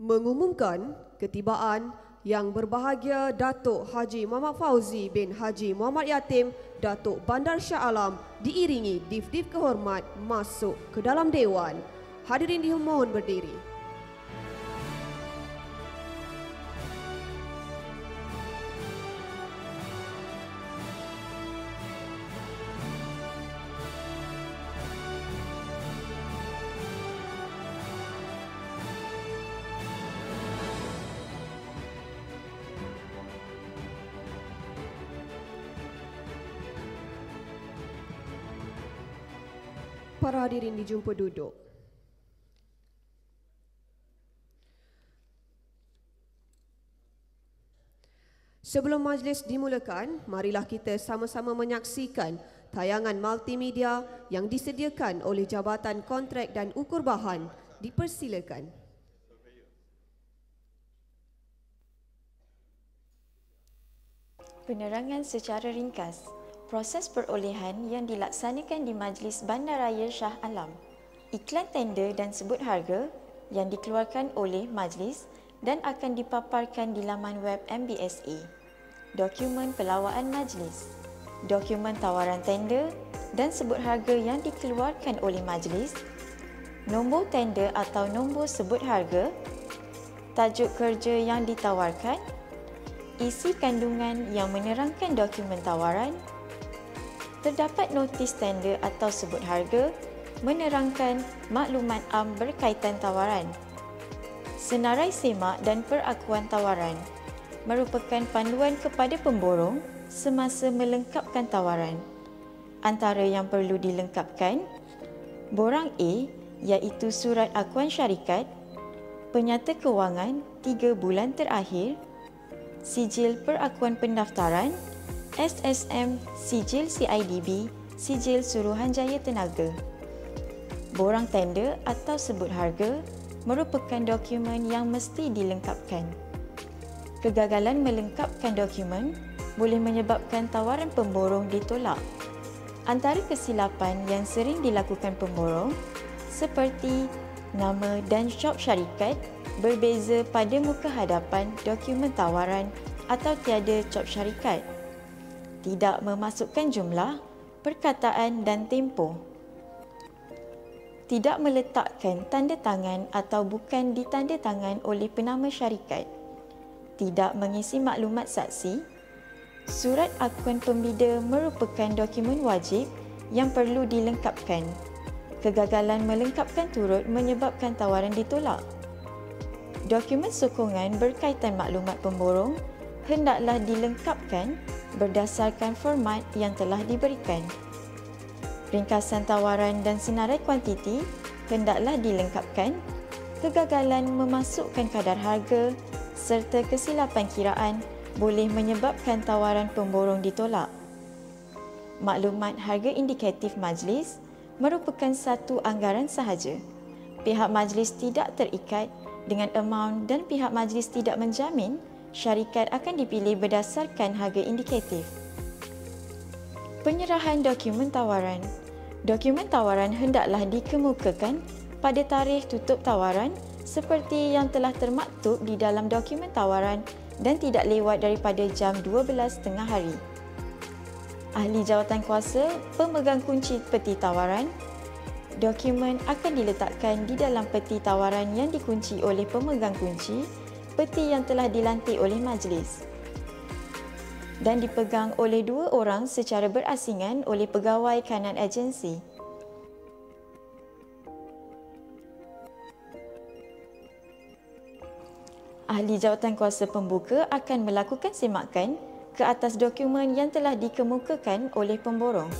mengumumkan ketibaan Yang Berbahagia Datuk Haji Muhammad Fauzi bin Haji Muhammad Yatim, Datuk Bandar Shah Alam, diiringi Div-Div Kehormat masuk ke dalam Dewan. Hadirin dimohon berdiri. Para hadirin dijumpa duduk. Sebelum majlis dimulakan, marilah kita sama-sama menyaksikan tayangan multimedia yang disediakan oleh Jabatan Kontrak dan Ukur Bahan. Dipersilakan. Penerangan secara ringkas. Proses perolehan yang dilaksanakan di Majlis Bandaraya Shah Alam. Iklan tender dan sebut harga yang dikeluarkan oleh Majlis dan akan dipaparkan di laman web MBSA. Dokumen pelawaan Majlis. Dokumen tawaran tender dan sebut harga yang dikeluarkan oleh Majlis. Nombor tender atau nombor sebut harga. Tajuk kerja yang ditawarkan. Isi kandungan yang menerangkan dokumen tawaran. Terdapat notis tender atau sebut harga menerangkan maklumat am berkaitan tawaran. Senarai semak dan perakuan tawaran merupakan panduan kepada pemborong semasa melengkapkan tawaran. Antara yang perlu dilengkapkan, borang A iaitu surat akuan syarikat, penyata kewangan 3 bulan terakhir, sijil perakuan pendaftaran, SSM, sijil CIDB, sijil Suruhanjaya Tenaga. Borang tender atau sebut harga merupakan dokumen yang mesti dilengkapkan. Kegagalan melengkapkan dokumen boleh menyebabkan tawaran pemborong ditolak. Antara kesilapan yang sering dilakukan pemborong seperti nama dan syop syarikat berbeza pada muka hadapan dokumen tawaran atau tiada cop syarikat. Tidak memasukkan jumlah, perkataan dan tempoh. Tidak meletakkan tanda tangan atau bukan ditanda tangan oleh penama syarikat. Tidak mengisi maklumat saksi. Surat akuan pembida merupakan dokumen wajib yang perlu dilengkapkan. Kegagalan melengkapkan turut menyebabkan tawaran ditolak. Dokumen sokongan berkaitan maklumat pemborong hendaklah dilengkapkan berdasarkan format yang telah diberikan. Ringkasan tawaran dan senarai kuantiti hendaklah dilengkapkan. Kegagalan memasukkan kadar harga serta kesilapan kiraan boleh menyebabkan tawaran pemborong ditolak. Maklumat harga indikatif majlis merupakan satu anggaran sahaja. Pihak majlis tidak terikat dengan amaun dan pihak majlis tidak menjamin syarikat akan dipilih berdasarkan harga indikatif. Penyerahan dokumen tawaran. Dokumen tawaran hendaklah dikemukakan pada tarikh tutup tawaran seperti yang telah termaktub di dalam dokumen tawaran dan tidak lewat daripada jam 12.30 hari. Ahli jawatankuasa pemegang kunci peti tawaran. Dokumen akan diletakkan di dalam peti tawaran yang dikunci oleh pemegang kunci peti yang telah dilantik oleh majlis dan dipegang oleh 2 orang secara berasingan oleh pegawai kanan agensi. Ahli jawatankuasa pembuka akan melakukan semakan ke atas dokumen yang telah dikemukakan oleh pemborong.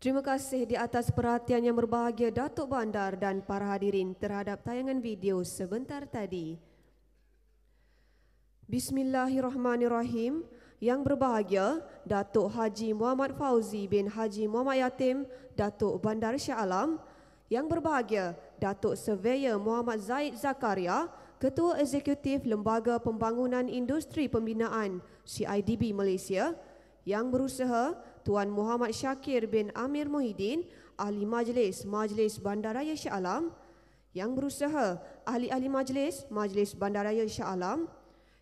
Terima kasih di atas perhatian yang berbahagia Datuk Bandar dan para hadirin terhadap tayangan video sebentar tadi. Bismillahirrahmanirrahim. Yang berbahagia Datuk Haji Muhammad Fauzi bin Haji Muhammad Yatim, Datuk Bandar Shah Alam. Yang berbahagia Datuk Surveyor Muhammad Zaid Zakaria, Ketua Eksekutif Lembaga Pembangunan Industri Pembinaan CIDB Malaysia. Yang berusaha Tuan Muhammad Syakir bin Amir Muhyiddin, Ahli Majlis Majlis Bandaraya Shah Alam. Yang berusaha Ahli-Ahli Majlis Majlis Bandaraya Shah Alam.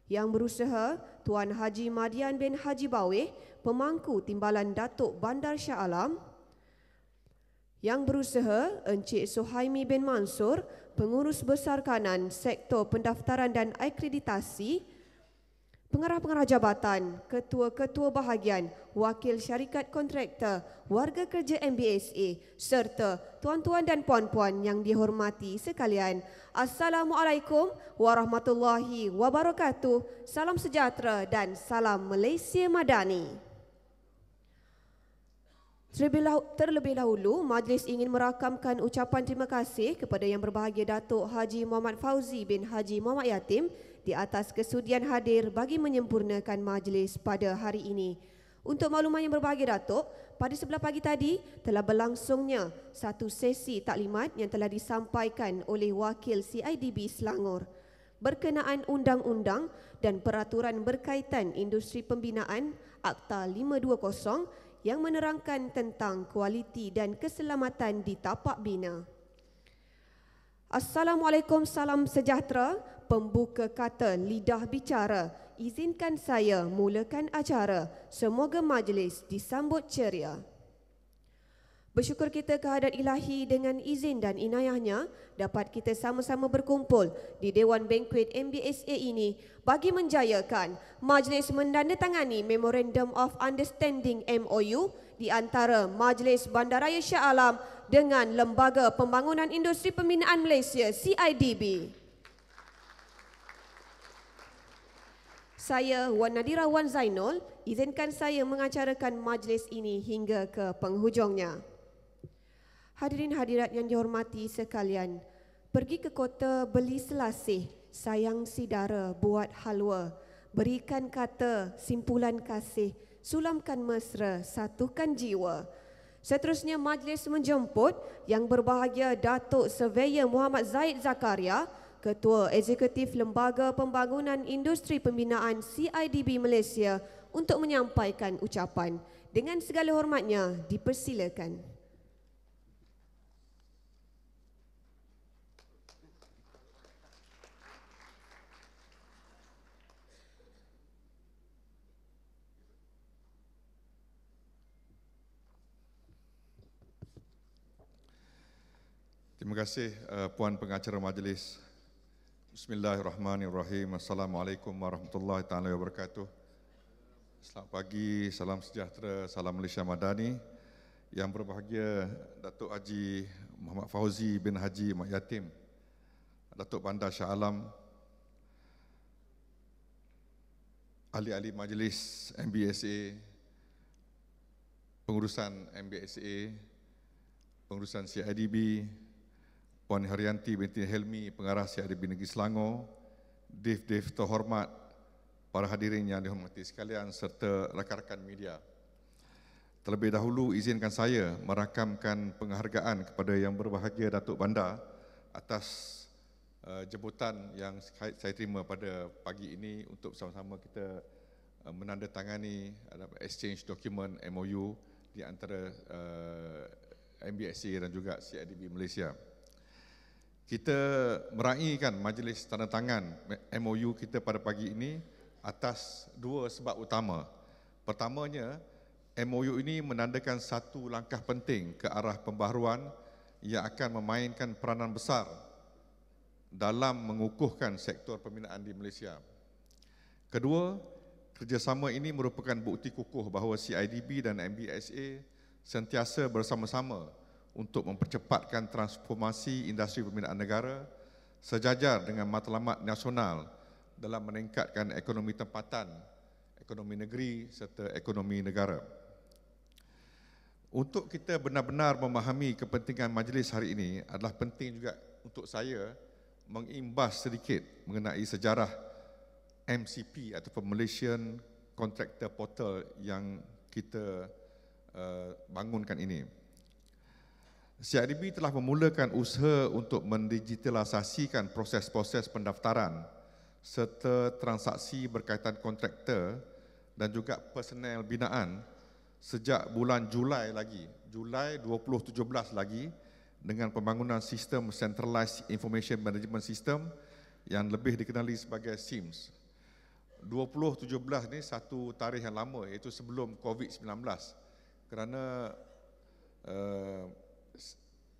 Yang berusaha Tuan Haji Madian bin Haji Baweh, Pemangku Timbalan Datuk Bandar Shah Alam. Yang berusaha Encik Suhaimi bin Mansur, Pengurus Besar Kanan Sektor Pendaftaran dan Akreditasi. Pengarah-pengarah jabatan, ketua-ketua bahagian, wakil syarikat kontraktor, warga kerja MBSA serta tuan-tuan dan puan-puan yang dihormati sekalian. Assalamualaikum warahmatullahi wabarakatuh. Salam sejahtera dan salam Malaysia Madani. Terlebih dahulu, majlis ingin merakamkan ucapan terima kasih kepada Yang Berbahagia Datuk Haji Muhammad Fauzi bin Haji Muhammad Yatim di atas kesudian hadir bagi menyempurnakan majlis pada hari ini. Untuk makluman Yang Berbahagia Datuk, pada sebelah pagi tadi telah berlangsungnya satu sesi taklimat yang telah disampaikan oleh Wakil CIDB Selangor berkenaan undang-undang dan peraturan berkaitan industri pembinaan Akta 520 yang menerangkan tentang kualiti dan keselamatan di tapak bina. Assalamualaikum, salam sejahtera. Pembuka kata lidah bicara, izinkan saya mulakan acara. Semoga majlis disambut ceria. Bersyukur kita kehadrat ilahi dengan izin dan inayahnya dapat kita sama-sama berkumpul di Dewan Bankuet MBSA ini bagi menjayakan majlis menandatangani Memorandum of Understanding MOU di antara Majlis Bandaraya Shah Alam dengan Lembaga Pembangunan Industri Pembinaan Malaysia CIDB. Saya Wan Nadira Wan Zainul, izinkan saya mengacarakan majlis ini hingga ke penghujungnya. Hadirin hadirat yang dihormati sekalian, pergi ke kota beli selasih, sayang si dara buat halwa, berikan kata simpulan kasih, sulamkan mesra, satukan jiwa. Seterusnya majlis menjemput Yang Berbahagia Datuk Surveyor Muhammad Zaid Zakaria, Ketua Eksekutif Lembaga Pembangunan Industri Pembinaan CIDB Malaysia untuk menyampaikan ucapan. Dengan segala hormatnya, dipersilakan. Terima kasih Puan Pengacara Majlis. Bismillahirrahmanirrahim. Assalamualaikum warahmatullahi taala wabarakatuh. Selamat pagi, salam sejahtera, salam Malaysia Madani. Yang berbahagia Datuk Haji Muhammad Fauzi bin Haji Muhammad Yatim, Datuk Bandar Shah Alam, ahli-ahli majlis MBSA, pengurusan MBSA, pengurusan CIDB, Puan Haryanti binti Helmi, Pengarah CIDB Negeri Selangor, Div-Div terhormat, para hadirin yang dihormati sekalian serta rakan-rakan media. Terlebih dahulu izinkan saya merakamkan penghargaan kepada Yang Berbahagia Datuk Bandar atas jemputan yang saya terima pada pagi ini untuk sama-sama kita menandatangani exchange dokumen MOU di antara MBSA dan juga CIDB Malaysia. Kita meraihkan majlis tanda tangan MOU kita pada pagi ini atas dua sebab utama. Pertamanya, MOU ini menandakan satu langkah penting ke arah pembaharuan yang akan memainkan peranan besar dalam mengukuhkan sektor pembinaan di Malaysia. Kedua, kerjasama ini merupakan bukti kukuh bahawa CIDB dan MBSA sentiasa bersama-sama untuk mempercepatkan transformasi industri pembinaan negara sejajar dengan matlamat nasional dalam meningkatkan ekonomi tempatan, ekonomi negeri serta ekonomi negara. Untuk kita benar-benar memahami kepentingan majlis hari ini adalah penting juga untuk saya mengimbas sedikit mengenai sejarah MCP ataupun Malaysian Contractor Portal yang kita bangunkan ini. CIDB telah memulakan usaha untuk mendigitalisasikan proses-proses pendaftaran serta transaksi berkaitan kontraktor dan juga personel binaan sejak bulan Julai 2017 lagi dengan pembangunan sistem Centralized Information Management System yang lebih dikenali sebagai SIMS. 2017 ni satu tarikh yang lama, iaitu sebelum COVID-19, kerana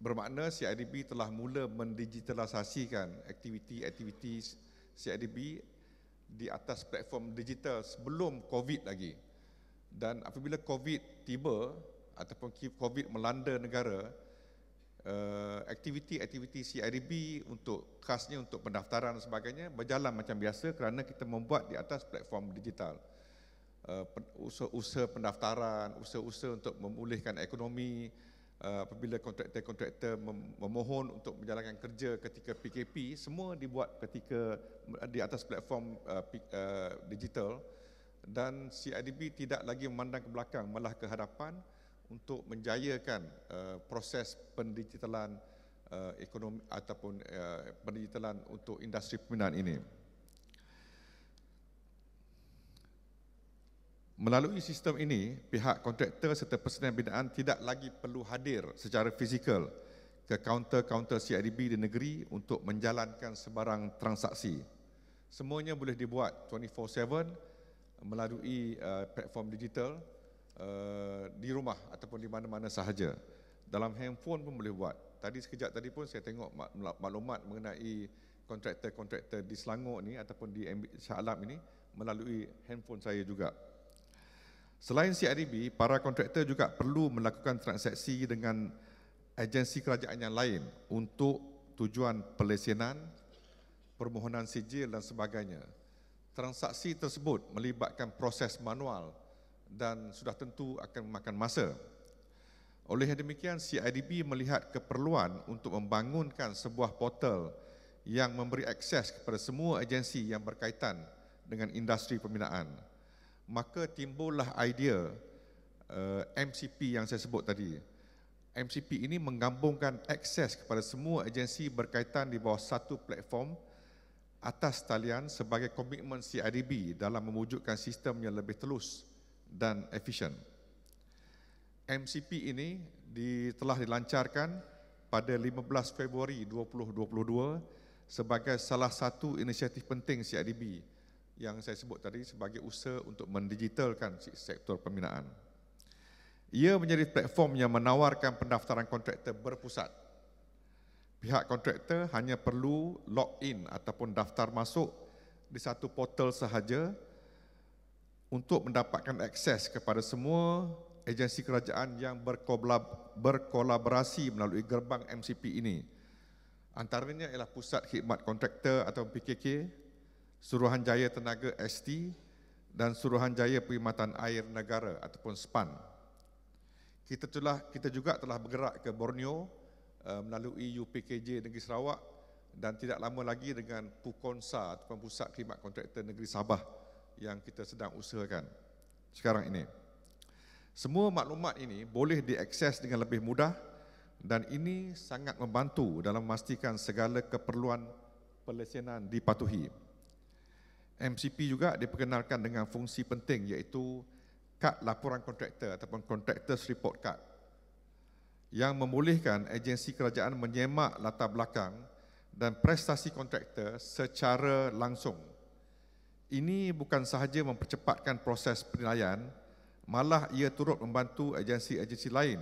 bermakna CIDB telah mula mendigitalisasikan aktiviti-aktiviti CIDB di atas platform digital sebelum COVID lagi. Dan apabila COVID tiba ataupun COVID melanda negara, aktiviti-aktiviti CIDB untuk khasnya untuk pendaftaran dan sebagainya berjalan macam biasa kerana kita membuat di atas platform digital. Usaha pendaftaran, usaha-usaha untuk memulihkan ekonomi, apabila kontraktor-kontraktor memohon untuk menjalankan kerja ketika PKP, semua dibuat ketika di atas platform digital. Dan CIDB tidak lagi memandang ke belakang, malah ke hadapan untuk menjayakan proses pendigitalan ekonomi ataupun pendigitalan untuk industri pembinaan ini. Melalui sistem ini, pihak kontraktor serta personel binaan tidak lagi perlu hadir secara fizikal ke kaunter-kaunter CIDB di negeri untuk menjalankan sebarang transaksi. Semuanya boleh dibuat 24/7 melalui platform digital di rumah ataupun di mana-mana sahaja. Dalam handphone pun boleh buat. Sekejap tadi pun saya tengok maklumat mengenai kontraktor-kontraktor di Selangor ni ataupun di Shah Alam ini melalui handphone saya juga. Selain CIDB, para kontraktor juga perlu melakukan transaksi dengan agensi kerajaan yang lain untuk tujuan pelesinan, permohonan sijil dan sebagainya. Transaksi tersebut melibatkan proses manual dan sudah tentu akan memakan masa. Oleh demikian, CIDB melihat keperluan untuk membangunkan sebuah portal yang memberi akses kepada semua agensi yang berkaitan dengan industri pembinaan. Maka timbullah idea MCP yang saya sebut tadi. MCP ini menggabungkan akses kepada semua agensi berkaitan di bawah satu platform atas talian sebagai komitmen CIDB dalam mewujudkan sistem yang lebih telus dan efisien. MCP ini telah dilancarkan pada 15 Februari 2022 sebagai salah satu inisiatif penting CIDB yang saya sebut tadi sebagai usaha untuk mendigitalkan sektor pembinaan. Ia menjadi platform yang menawarkan pendaftaran kontraktor berpusat. Pihak kontraktor hanya perlu log-in ataupun daftar masuk di satu portal sahaja untuk mendapatkan akses kepada semua agensi kerajaan yang berkolaborasi melalui gerbang MCP ini. Antaranya ialah Pusat Khidmat Kontraktor atau PKK, Suruhanjaya Tenaga ST dan Suruhanjaya Perkhidmatan Air Negara ataupun SPAN. Kita juga telah bergerak ke Borneo melalui UPKJ Negeri Sarawak dan tidak lama lagi dengan PUKONSA ataupun Pusat Khidmat Kontraktor Negeri Sabah yang kita sedang usahakan sekarang ini. Semua maklumat ini boleh diakses dengan lebih mudah dan ini sangat membantu dalam memastikan segala keperluan pelesinan dipatuhi. MCP juga diperkenalkan dengan fungsi penting iaitu kad laporan kontraktor ataupun Contractors Report Card yang membolehkan agensi kerajaan menyemak latar belakang dan prestasi kontraktor secara langsung. Ini bukan sahaja mempercepatkan proses penilaian, malah ia turut membantu agensi-agensi lain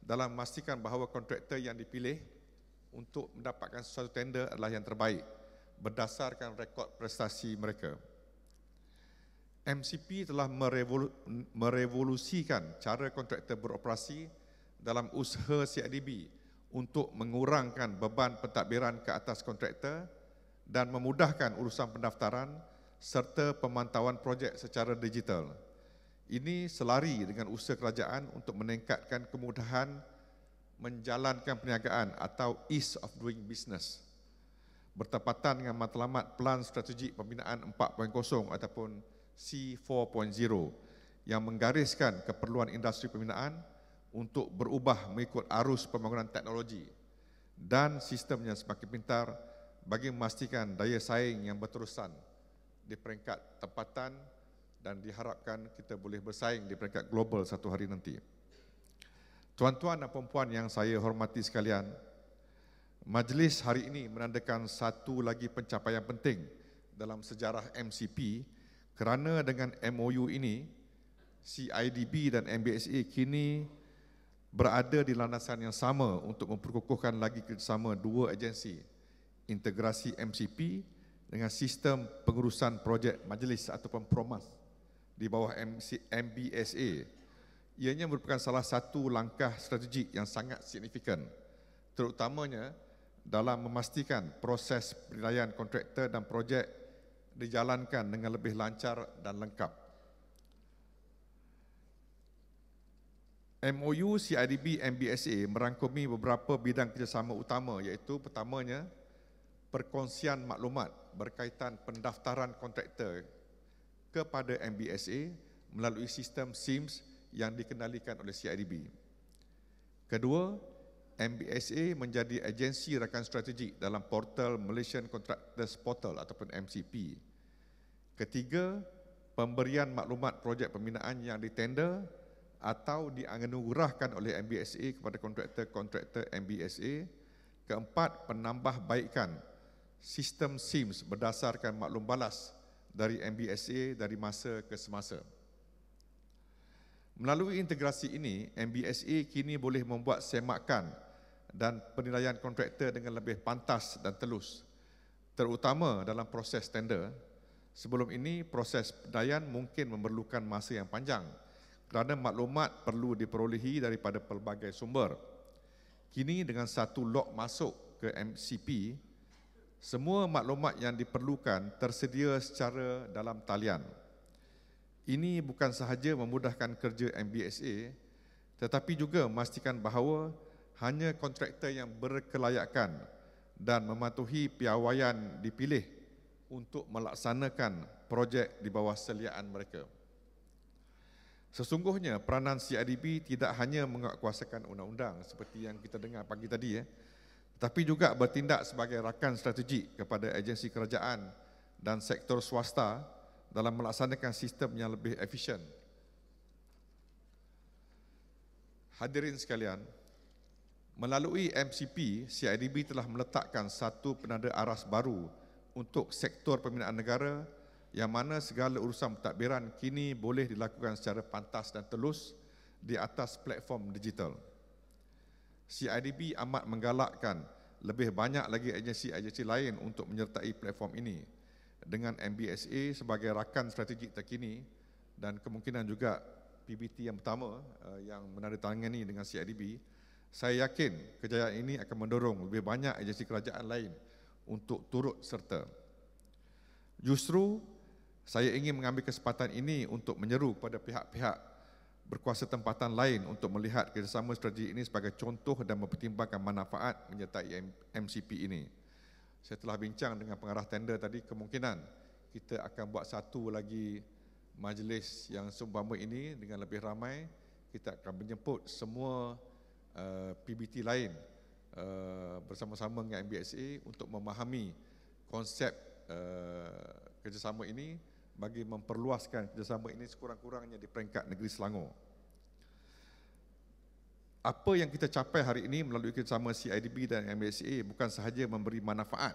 dalam memastikan bahawa kontraktor yang dipilih untuk mendapatkan sesuatu tender adalah yang terbaik berdasarkan rekod prestasi mereka. MCP telah merevolusikan cara kontraktor beroperasi dalam usaha CIDB untuk mengurangkan beban pentadbiran ke atas kontraktor dan memudahkan urusan pendaftaran serta pemantauan projek secara digital. Ini selari dengan usaha kerajaan untuk meningkatkan kemudahan menjalankan perniagaan atau ease of doing business, bertepatan dengan matlamat Pelan Strategik Pembinaan 4.0 ataupun C4.0 yang menggariskan keperluan industri pembinaan untuk berubah mengikut arus pembangunan teknologi dan sistem yang semakin pintar bagi memastikan daya saing yang berterusan di peringkat tempatan dan diharapkan kita boleh bersaing di peringkat global satu hari nanti. Tuan-tuan dan puan-puan yang saya hormati sekalian, majlis hari ini menandakan satu lagi pencapaian penting dalam sejarah MCP kerana dengan MOU ini, CIDB dan MBSA kini berada di landasan yang sama untuk memperkukuhkan lagi kerjasama dua agensi integrasi MCP dengan sistem pengurusan projek majlis ataupun PROMAS di bawah MBSA. Ianya merupakan salah satu langkah strategik yang sangat signifikan, terutamanya dalam memastikan proses penilaian kontraktor dan projek dijalankan dengan lebih lancar dan lengkap. MOU CIDB MBSA merangkumi beberapa bidang kerjasama utama, iaitu pertamanya perkongsian maklumat berkaitan pendaftaran kontraktor kepada MBSA melalui sistem SIMS yang dikendalikan oleh CIDB. Kedua, MBSA menjadi agensi rakan strategik dalam portal Malaysian Contractors Portal ataupun MCP. Ketiga, pemberian maklumat projek pembinaan yang ditender atau dianugerahkan oleh MBSA kepada kontraktor-kontraktor MBSA. Keempat, penambahbaikan sistem SIMS berdasarkan maklum balas dari MBSA dari masa ke semasa. Melalui integrasi ini, MBSA kini boleh membuat semakan dan penilaian kontraktor dengan lebih pantas dan telus, terutama dalam proses tender. Sebelum ini, proses penilaian mungkin memerlukan masa yang panjang kerana maklumat perlu diperolehi daripada pelbagai sumber. Kini dengan satu log masuk ke MCP, semua maklumat yang diperlukan tersedia secara dalam talian. Ini bukan sahaja memudahkan kerja MBSA, tetapi juga memastikan bahawa hanya kontraktor yang berkelayakan dan mematuhi piawaian dipilih untuk melaksanakan projek di bawah seliaan mereka. Sesungguhnya peranan CIDB tidak hanya menguatkuasakan undang-undang seperti yang kita dengar pagi tadi, tetapi juga bertindak sebagai rakan strategik kepada agensi kerajaan dan sektor swasta dalam melaksanakan sistem yang lebih efisien. Hadirin sekalian, melalui MCP, CIDB telah meletakkan satu penanda aras baru untuk sektor pembinaan negara yang mana segala urusan pentadbiran kini boleh dilakukan secara pantas dan telus di atas platform digital. CIDB amat menggalakkan lebih banyak lagi agensi-agensi lain untuk menyertai platform ini dengan MBSA sebagai rakan strategik terkini dan kemungkinan juga PBT yang pertama yang menandatangani dengan CIDB. Saya yakin kejayaan ini akan mendorong lebih banyak agensi kerajaan lain untuk turut serta. Justru saya ingin mengambil kesempatan ini untuk menyeru kepada pihak-pihak berkuasa tempatan lain untuk melihat kerjasama strategi ini sebagai contoh dan mempertimbangkan manfaat menyertai MCP ini. Saya telah bincang dengan pengarah tender tadi, kemungkinan kita akan buat satu lagi majlis yang seumpama ini dengan lebih ramai. Kita akan menjemput semua PBT lain bersama-sama dengan MBSA untuk memahami konsep kerjasama ini bagi memperluaskan kerjasama ini sekurang-kurangnya di peringkat negeri Selangor. Apa yang kita capai hari ini melalui kerjasama CIDB dan MBSA bukan sahaja memberi manfaat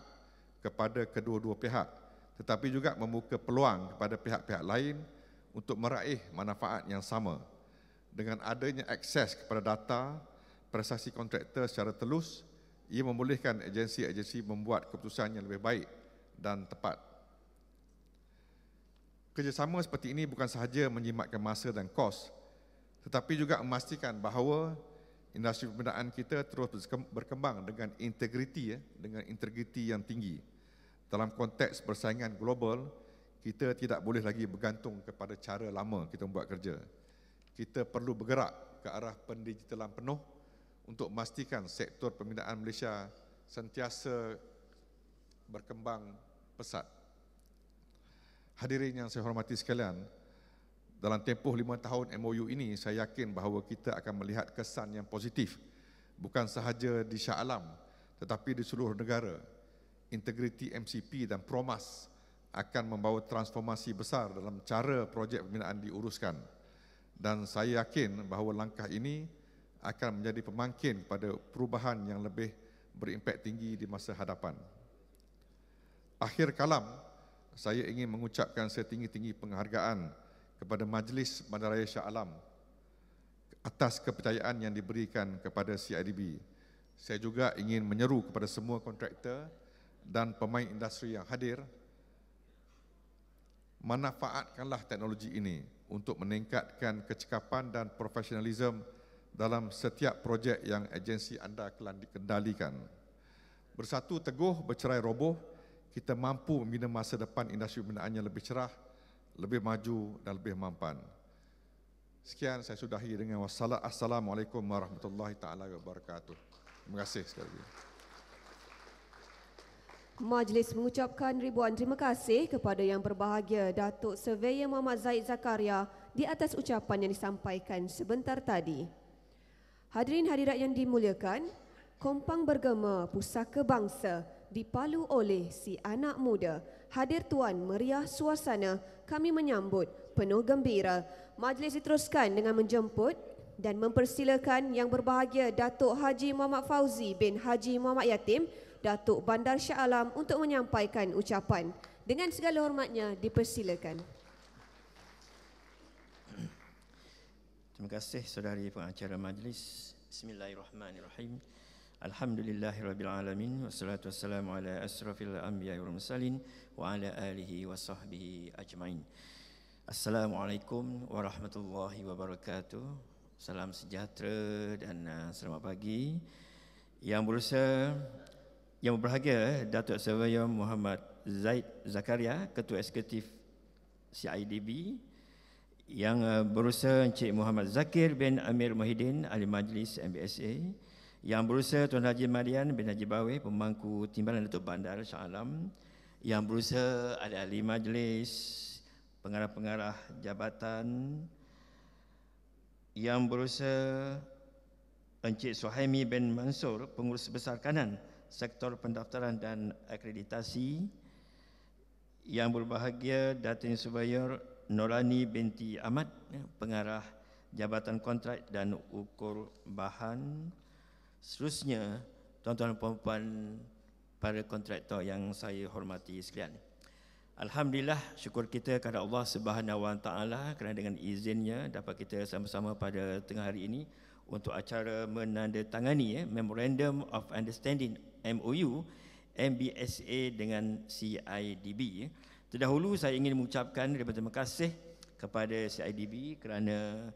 kepada kedua-dua pihak, tetapi juga membuka peluang kepada pihak-pihak lain untuk meraih manfaat yang sama. Dengan adanya akses kepada data, prestasi kontraktor secara telus, ia membolehkan agensi-agensi membuat keputusan yang lebih baik dan tepat. Kerjasama seperti ini bukan sahaja menjimatkan masa dan kos, tetapi juga memastikan bahawa industri pembinaan kita terus berkembang dengan integriti yang tinggi. Dalam konteks persaingan global, kita tidak boleh lagi bergantung kepada cara lama kita membuat kerja. Kita perlu bergerak ke arah pendigitalan penuh untuk memastikan sektor pembinaan Malaysia sentiasa berkembang pesat. Hadirin yang saya hormati sekalian, dalam tempoh 5 tahun MOU ini, saya yakin bahawa kita akan melihat kesan yang positif, bukan sahaja di Shah Alam, tetapi di seluruh negara. Integriti MCP dan Promas akan membawa transformasi besar dalam cara projek pembinaan diuruskan. Dan saya yakin bahawa langkah ini akan menjadi pemangkin pada perubahan yang lebih berimpak tinggi di masa hadapan. Akhir kalam, saya ingin mengucapkan setinggi-tinggi penghargaan kepada Majlis Bandaraya Shah Alam atas kepercayaan yang diberikan kepada CIDB. Saya juga ingin menyeru kepada semua kontraktor dan pemain industri yang hadir, manfaatkanlah teknologi ini untuk meningkatkan kecekapan dan profesionalisme dalam setiap projek yang agensi anda kendalikan. Bersatu teguh, bercerai roboh, kita mampu membina masa depan industri pembinaan yang lebih cerah, lebih maju dan lebih mampan. Sekian, saya sudahi dengan Assalamualaikum warahmatullahi taala wabarakatuh. Terima kasih sekali lagi. Majlis mengucapkan ribuan terima kasih kepada Yang Berbahagia Datuk Surveyor Muhammad Zaid Zakaria di atas ucapan yang disampaikan sebentar tadi. Hadirin hadirat yang dimuliakan, kompang bergema pusaka bangsa dipalu oleh si anak muda. Hadir tuan meriah suasana, kami menyambut penuh gembira. Majlis diteruskan dengan menjemput dan mempersilakan Yang Berbahagia Datuk Haji Muhammad Fauzi bin Haji Muhammad Yatim, Datuk Bandar Shah Alam untuk menyampaikan ucapan. Dengan segala hormatnya, dipersilakan. Terima kasih saudari pengacara majlis. Bismillahirrahmanirrahim. Alhamdulillahirrabbilalamin. Wassalatu wassalamu ala asrafil anbiya wal mursalin wa ala alihi wa sahbihi ajma'in. Assalamualaikum warahmatullahi wabarakatuh. Salam sejahtera dan selamat pagi. Yang berbahagia Datuk Surveyor Muhammad Zaid Zakaria, Ketua Eksekutif CIDB, Yang Berusaha Encik Muhammad Zakir bin Amir Muhyiddin, Ahli Majlis MBSA, Yang Berusaha Tuan Haji Marian bin Haji Bawe, Pemangku Timbalan Datuk Bandar Shah Alam, Yang Berusaha Ahli Majlis, Pengarah-pengarah Jabatan, Yang Berusaha Encik Suhaimi bin Mansur, Pengurus Besar Kanan Sektor Pendaftaran dan Akreditasi, Yang Berbahagia Datin Surveyor Norani binti Ahmad, Pengarah Jabatan Kontrak dan Ukur Bahan. Seterusnya, tuan-tuan dan puan-puan para kontraktor yang saya hormati sekalian. Alhamdulillah, syukur kita kepada Allah Subhanahu Wa Taala kerana dengan izinnya dapat kita sama-sama pada tengah hari ini untuk acara menandatangani Memorandum of Understanding MOU MBSA dengan CIDB. Terdahulu saya ingin mengucapkan terima kasih kepada CIDB kerana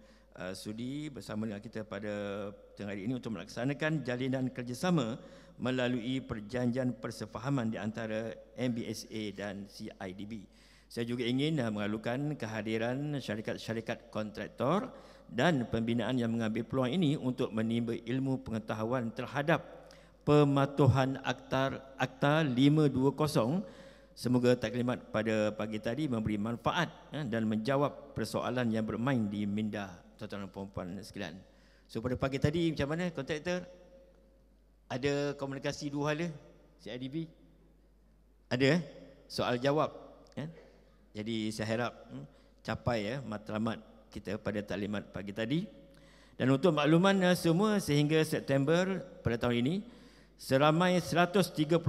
sudi bersama dengan kita pada tengah hari ini untuk melaksanakan jalinan kerjasama melalui perjanjian persefahaman di antara MBSA dan CIDB. Saya juga ingin mengalukan kehadiran syarikat-syarikat kontraktor dan pembinaan yang mengambil peluang ini untuk menimba ilmu pengetahuan terhadap pematuhan Akta 520. Semoga taklimat pada pagi tadi memberi manfaat dan menjawab persoalan yang bermain di minda tuan-tuan dan puan-puan sekalian. So pada pagi tadi macam mana kontraktor? Ada komunikasi dua hala CIDB? Ada soal jawab. Jadi saya harap capai matlamat kita pada taklimat pagi tadi. Dan untuk makluman semua, sehingga September pada tahun ini, seramai 134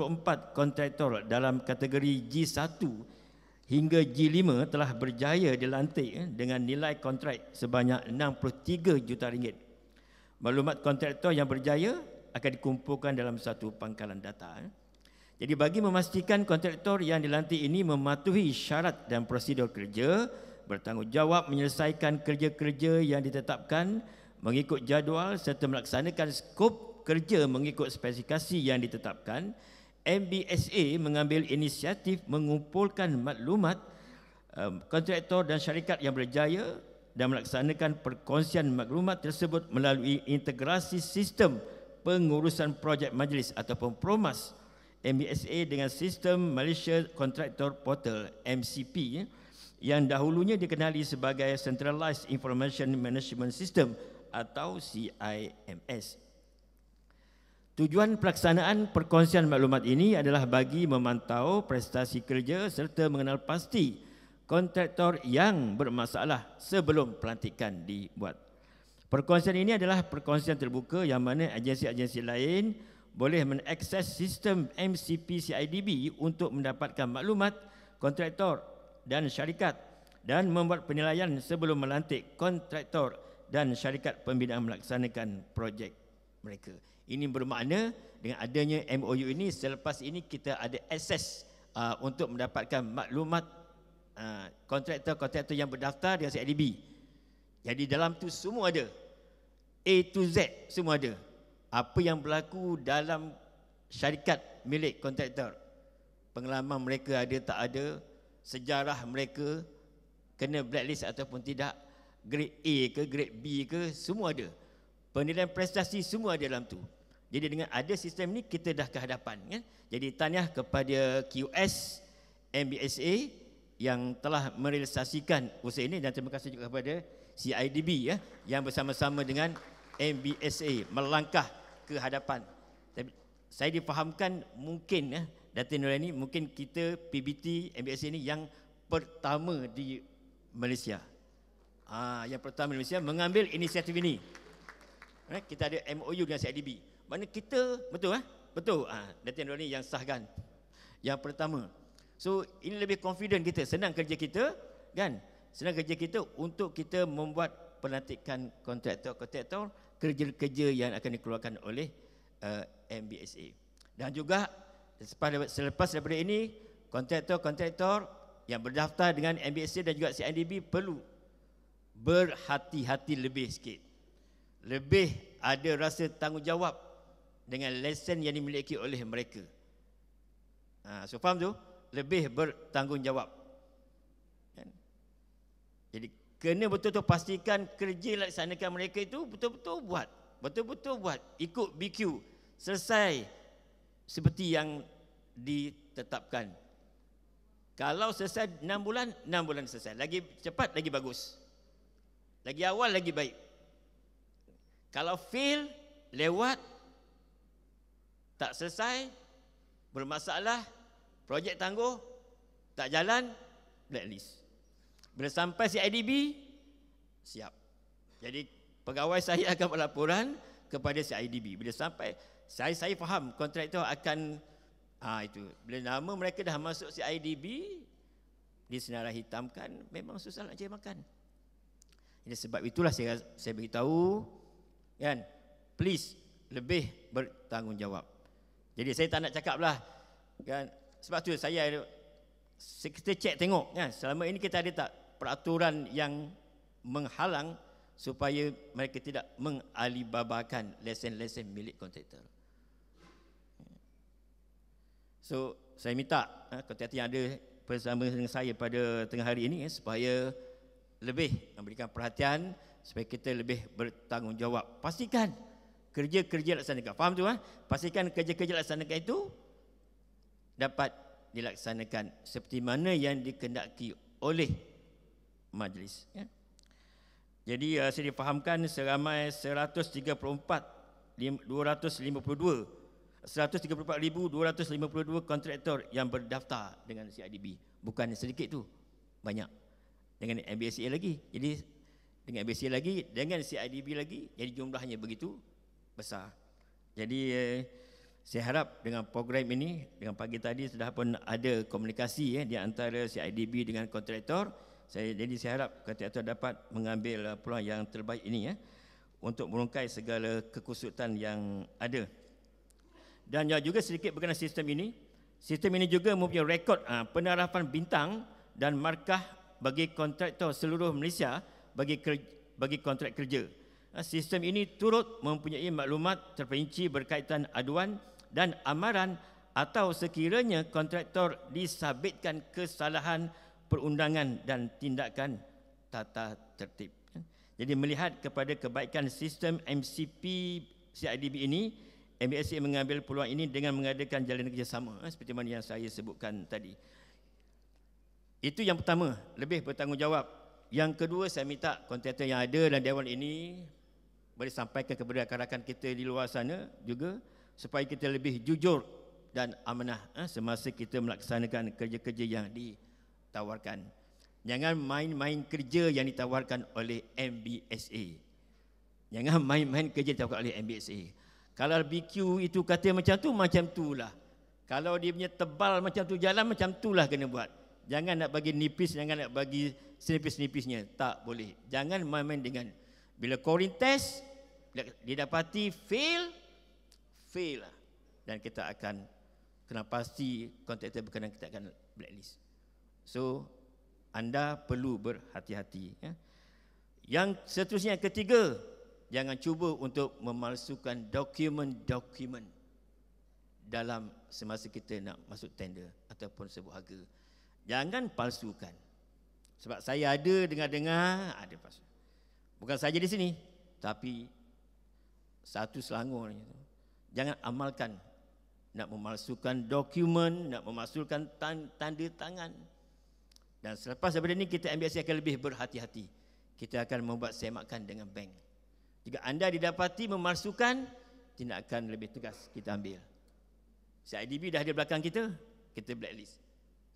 kontraktor dalam kategori G1 hingga G5 telah berjaya dilantik dengan nilai kontrak sebanyak RM63 juta. Maklumat kontraktor yang berjaya akan dikumpulkan dalam satu pangkalan data. Jadi bagi memastikan kontraktor yang dilantik ini mematuhi syarat dan prosedur kerja, bertanggungjawab menyelesaikan kerja-kerja yang ditetapkan mengikut jadual serta melaksanakan skop kerja mengikut spesifikasi yang ditetapkan, MBSA mengambil inisiatif mengumpulkan maklumat kontraktor dan syarikat yang berjaya dan melaksanakan perkongsian maklumat tersebut melalui integrasi sistem pengurusan projek majlis ataupun PROMAS MBSA dengan sistem Malaysia Contractor Portal MCP yang dahulunya dikenali sebagai Centralized Information Management System atau CIMS. Tujuan pelaksanaan perkongsian maklumat ini adalah bagi memantau prestasi kerja serta mengenal pasti kontraktor yang bermasalah sebelum pelantikan dibuat. Perkongsian ini adalah perkongsian terbuka yang mana agensi-agensi lain boleh mengakses sistem MCP CIDB untuk mendapatkan maklumat kontraktor dan syarikat dan membuat penilaian sebelum melantik kontraktor dan syarikat pembinaan melaksanakan projek mereka. Ini bermakna dengan adanya MOU ini, selepas ini kita ada akses untuk mendapatkan maklumat kontraktor-kontraktor yang berdaftar dengan CIDB. Jadi dalam tu semua ada, A to Z semua ada. Apa yang berlaku dalam syarikat milik kontraktor, pengalaman mereka ada tak ada, sejarah mereka kena blacklist ataupun tidak, grade A ke grade B ke, semua ada. Penilaian prestasi semua ada dalam tu. Jadi dengan ada sistem ni kita dah ke hadapan, kan? Jadi tahniah kepada QS MBSA yang telah merealisasikan usaha ini dan terima kasih juga kepada CIDB yang bersama-sama dengan MBSA melangkah ke hadapan. Tapi saya difahamkan mungkin Datin Nurani, mungkin kita PBT MBSA ini yang pertama di Malaysia. Yang pertama di Malaysia mengambil inisiatif ini. Kita ada MOU dengan CIDB. Mana kita betul betul Datin Nurani yang sahkan yang pertama. So ini lebih confident kita, senang kerja kita, kan? Senang kerja kita untuk kita membuat pelantikan kontraktor kerja-kerja yang akan dikeluarkan oleh MBSA. Dan juga selepas daripada ini, kontraktor yang berdaftar dengan MBSA dan juga CIDB perlu berhati-hati lebih sikit. Lebih ada rasa tanggungjawab dengan lesen yang dimiliki oleh mereka. So faham tu? Lebih bertanggungjawab. Kan? Jadi kena betul-betul pastikan kerja laksanakan mereka itu betul-betul buat. Betul-betul buat. Ikut BQ. Selesai seperti yang ditetapkan. Kalau selesai 6 bulan, 6 bulan selesai. Lagi cepat, lagi bagus. Lagi awal, lagi baik. Kalau fail, lewat, tak selesai, bermasalah, projek tangguh, tak jalan, blacklist. Bila sampai CIDB, siap. Jadi pegawai saya akan berlaporan kepada CIDB. Bila sampai, saya faham kontraktor akan itu. Bila nama mereka dah masuk CIDB, disenarai hitamkan, memang susah nak cari makan. Jadi sebab itulah saya beritahu, kan, please lebih bertanggungjawab. Jadi saya tak nak cakap lah, kan, sebab tu kita cek tengok, kan, selama ini kita ada tak peraturan yang menghalang supaya mereka tidak mengalibabakan lesen-lesen milik kontraktor. So saya minta kontraktor yang ada bersama dengan saya pada tengah hari ini supaya lebih memberikan perhatian, supaya kita lebih bertanggungjawab. Pastikan kerja-kerja laksanakan. Faham tu? Pastikan kerja-kerja laksanakan itu dapat dilaksanakan seperti mana yang dikehendaki oleh majlis. Jadi saya difahamkan seramai 134,252 kontraktor yang berdaftar dengan CIDB. Bukan sedikit tu, banyak. Dengan MBSA lagi. Jadi dengan MBSA lagi, dengan CIDB lagi, jadi jumlahnya begitu besar. Jadi saya harap dengan program ini, dengan pagi tadi sudah pun ada komunikasi di antara CIDB dengan kontraktor. Jadi saya harap kontraktor dapat mengambil peluang yang terbaik ini untuk merungkai segala kekusutan yang ada. Dan juga sedikit berkenaan sistem ini. Sistem ini juga mempunyai rekod penarahan bintang dan markah bagi kontraktor seluruh Malaysia bagi kontrak kerja. Sistem ini turut mempunyai maklumat terperinci berkaitan aduan dan amaran atau sekiranya kontraktor disabitkan kesalahan perundangan dan tindakan tata tertib. Jadi melihat kepada kebaikan sistem MCP CIDB ini, MBSA mengambil peluang ini dengan mengadakan jalinan kerjasama seperti mana yang saya sebutkan tadi. Itu yang pertama, lebih bertanggungjawab. Yang kedua, saya minta kontraktor yang ada dalam dewan ini boleh sampaikan kepada rakan-rakan kita di luar sana juga supaya kita lebih jujur dan amanah semasa kita melaksanakan kerja-kerja yang ditawarkan. Jangan main-main kerja yang ditawarkan oleh MBSA. Jangan main-main kerja ditawarkan oleh MBSA. Kalau BQ itu kata macam tu lah. Kalau dia punya tebal macam tu, jalan macam tu lah kena buat. Jangan nak bagi nipis, jangan nak bagi senipis-nipisnya. Tak boleh. Jangan main-main dengan. Bila korin test, didapati fail lah. Dan kita akan kena pasti kontraktor berkenan, kita akan blacklist. So, anda perlu berhati-hati. Yang seterusnya, ketiga, jangan cuba untuk memalsukan dokumen-dokumen dalam semasa kita nak masuk tender ataupun sebuah harga. Jangan palsukan. Sebab saya ada dengar-dengar ada palsu. Bukan saja di sini, tapi satu Selangor ni. Jangan amalkan nak memalsukan dokumen, nak memalsukan tanda tangan. Dan selepas daripada ini kita MBSA akan lebih berhati-hati. Kita akan membuat semakan dengan bank. Jika anda didapati memalsukan, tindakan lebih tegas kita ambil. CIDB dah ada belakang kita blacklist.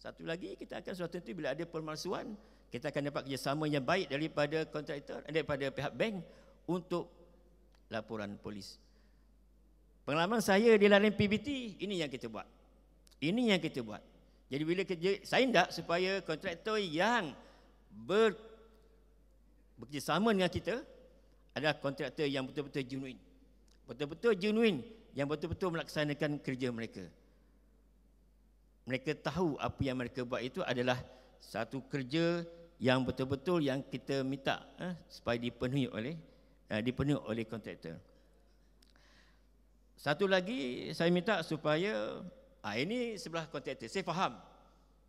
Satu lagi, kita akan suatu nanti bila ada pemalsuan, kita akan dapat kerjasama yang baik daripada kontraktor, daripada pihak bank untuk laporan polis. Pengalaman saya di layanan PBT, ini yang kita buat. Ini yang kita buat. Jadi bila kerja, saya hendak supaya kontraktor yang bekerjasama dengan kita adalah kontraktor yang betul-betul genuine. Betul-betul genuine, yang betul-betul melaksanakan kerja mereka. Mereka tahu apa yang mereka buat itu adalah satu kerja yang betul-betul yang kita minta supaya dipenuhi oleh kontraktor. Satu lagi saya minta supaya ini sebelah kontraktor. Saya faham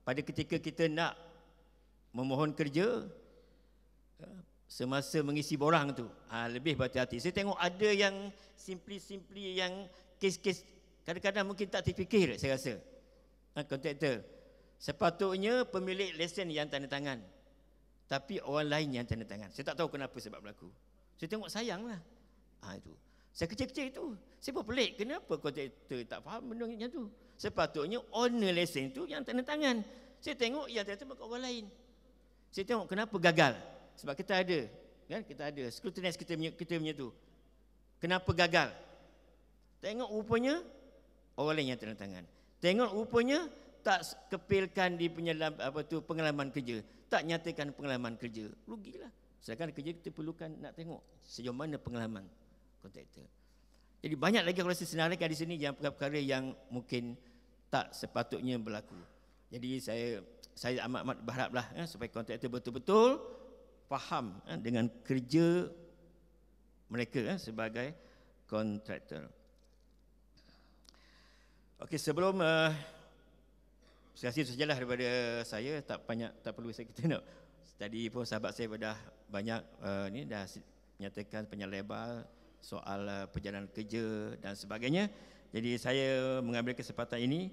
pada ketika kita nak memohon kerja semasa mengisi borang tu lebih berhati-hati. Saya tengok ada yang simply yang kes-kes kadang-kadang mungkin tak terfikir, saya rasa. Kontraktor sepatutnya pemilik lesen yang tanda tangan, tapi orang lain yang tanda tangan. Saya tak tahu kenapa sebab berlaku. Saya tengok sayanglah. Itu. Saya kecil-kecil itu. Saya pun pelik kenapa kontraktor tak faham benda macam tu. Sepatutnya owner lesen tu yang tanda tangan. Saya tengok yang tanda tangan orang lain. Saya tengok kenapa gagal. Sebab kita ada, kan? Kita ada scrutinize kita punya tu. Kenapa gagal? Tengok rupanya orang lain yang tanda tangan. Tengok rupanya tak kepilkan di punya pengalaman kerja, tak nyatakan pengalaman kerja. Rugilah. Sedangkan kerja kita perlukan nak tengok sejauh mana pengalaman kontraktor. Jadi banyak lagi kalau saya senaraikan di sini yang perkara-perkara yang mungkin tak sepatutnya berlaku. Jadi saya amat berharaplah supaya kontraktor betul-betul faham dengan kerja mereka sebagai kontraktor. Okey, sebelum saya rasa itu sajalah daripada saya, tak perlu kita nak. Tadi pun sahabat saya dah banyak dah menyatakan panjang lebar soal perjalanan kerja dan sebagainya. Jadi saya mengambil kesempatan ini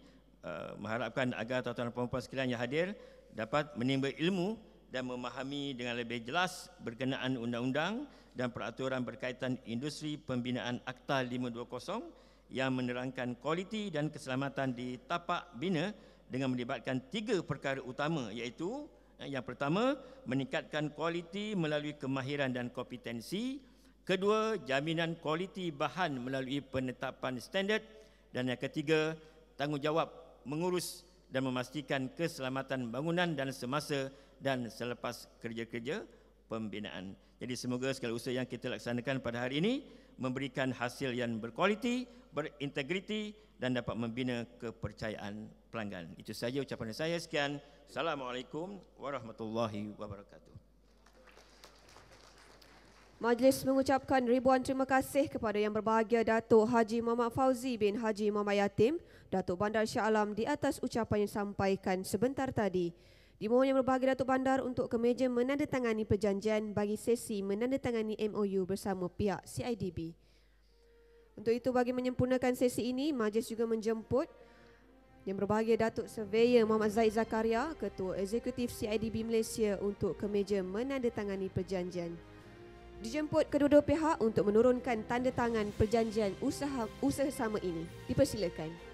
mengharapkan agar tuan-tuan dan puan-puan sekalian yang hadir dapat menimba ilmu dan memahami dengan lebih jelas berkenaan undang-undang dan peraturan berkaitan industri pembinaan Akta 520 yang menerangkan kualiti dan keselamatan di tapak bina dengan melibatkan 3 perkara utama, iaitu yang pertama, meningkatkan kualiti melalui kemahiran dan kompetensi. Kedua, jaminan kualiti bahan melalui penetapan standard. Dan yang ketiga, tanggungjawab mengurus dan memastikan keselamatan bangunan dan semasa dan selepas kerja-kerja pembinaan. Jadi semoga segala usaha yang kita laksanakan pada hari ini memberikan hasil yang berkualiti, berintegriti dan dapat membina kepercayaan pelanggan. Itu saja ucapan saya. Sekian. Assalamualaikum warahmatullahi wabarakatuh. Majlis mengucapkan ribuan terima kasih kepada Yang Berbahagia Datuk Haji Muhammad Fauzi bin Haji Muhammad Yatim, Datuk Bandar Shah Alam, di atas ucapan yang disampaikan sebentar tadi. Dimohon Yang Berbahagia Datuk Bandar untuk ke meja menandatangani perjanjian bagi sesi menandatangani MOU bersama pihak CIDB. Untuk itu, bagi menyempurnakan sesi ini, majlis juga menjemput Yang Berbahagia Datuk Surveyor Muhammad Zaid Zakaria, Ketua Eksekutif CIDB Malaysia untuk ke meja menandatangani perjanjian. Dijemput kedua-dua pihak untuk menurunkan tanda tangan perjanjian usaha sama ini. Dipersilakan.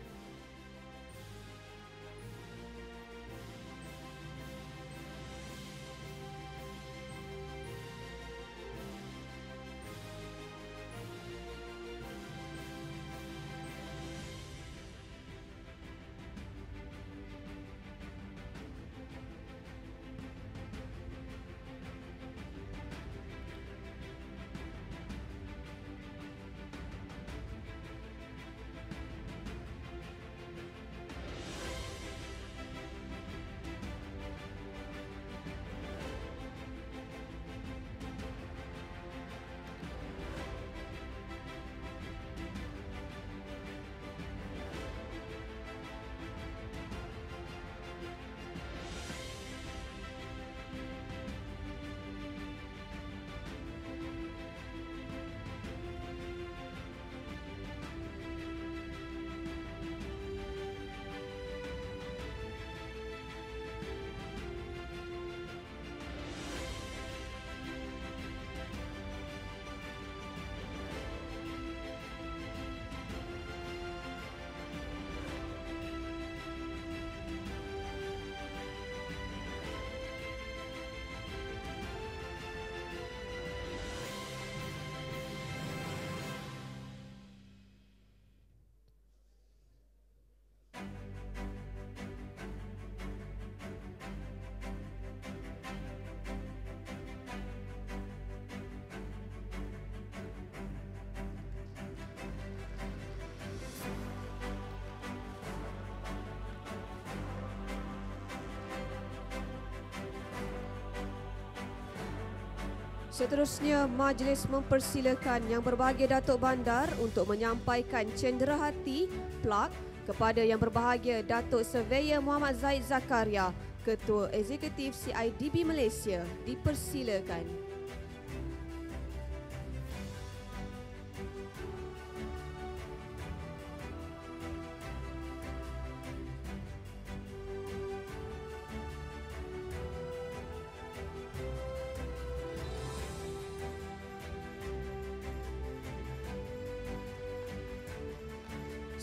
Seterusnya, majlis mempersilakan Yang Berbahagia Datuk Bandar untuk menyampaikan cenderahati plak kepada Yang Berbahagia Datuk Surveyor Muhammad Zaid Zakaria, Ketua Eksekutif CIDB Malaysia. Dipersilakan.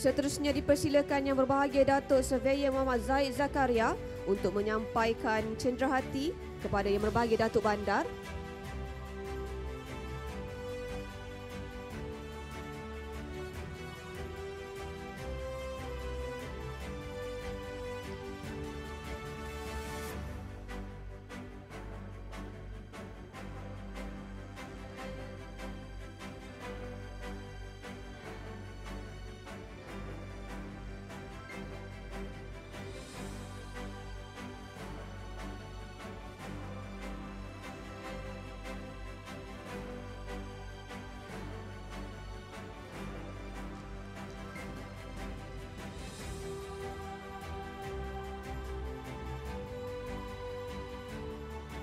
Seterusnya dipersilakan Yang Berbahagia Datuk Surveyor Muhammad Zaid Zakaria untuk menyampaikan cenderahati kepada Yang Berbahagia Datuk Bandar.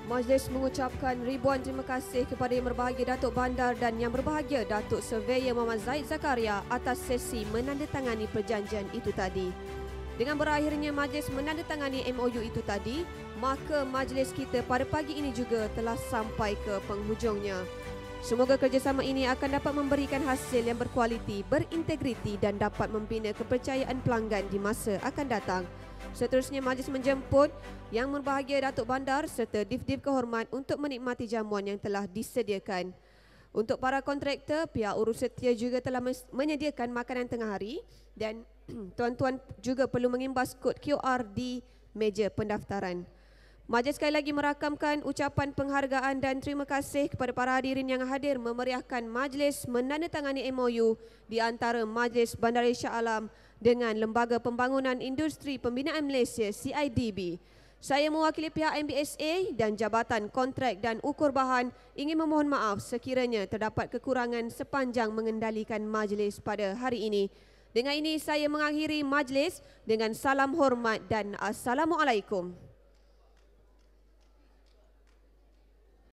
Majlis mengucapkan ribuan terima kasih kepada Yang Berbahagia Datuk Bandar dan Yang Berbahagia Datuk Surveyor Muhammad Zaid Zakaria atas sesi menandatangani perjanjian itu tadi. Dengan berakhirnya majlis menandatangani MOU itu tadi, maka majlis kita pada pagi ini juga telah sampai ke penghujungnya. Semoga kerjasama ini akan dapat memberikan hasil yang berkualiti, berintegriti dan dapat membina kepercayaan pelanggan di masa akan datang. Seterusnya, majlis menjemput Yang Berbahagia Datuk Bandar serta Div-Div Kehormat untuk menikmati jamuan yang telah disediakan. Untuk para kontraktor, pihak urus setia juga telah menyediakan makanan tengah hari dan tuan-tuan juga perlu mengimbas kod QR di meja pendaftaran. Majlis sekali lagi merakamkan ucapan penghargaan dan terima kasih kepada para hadirin yang hadir memeriahkan majlis menandatangani MOU di antara Majlis Bandaraya Shah Alam dengan Lembaga Pembangunan Industri Pembinaan Malaysia CIDB. Saya mewakili pihak MBSA dan Jabatan Kontrak dan Ukur Bahan ingin memohon maaf sekiranya terdapat kekurangan sepanjang mengendalikan majlis pada hari ini. Dengan ini saya mengakhiri majlis dengan salam hormat dan Assalamualaikum.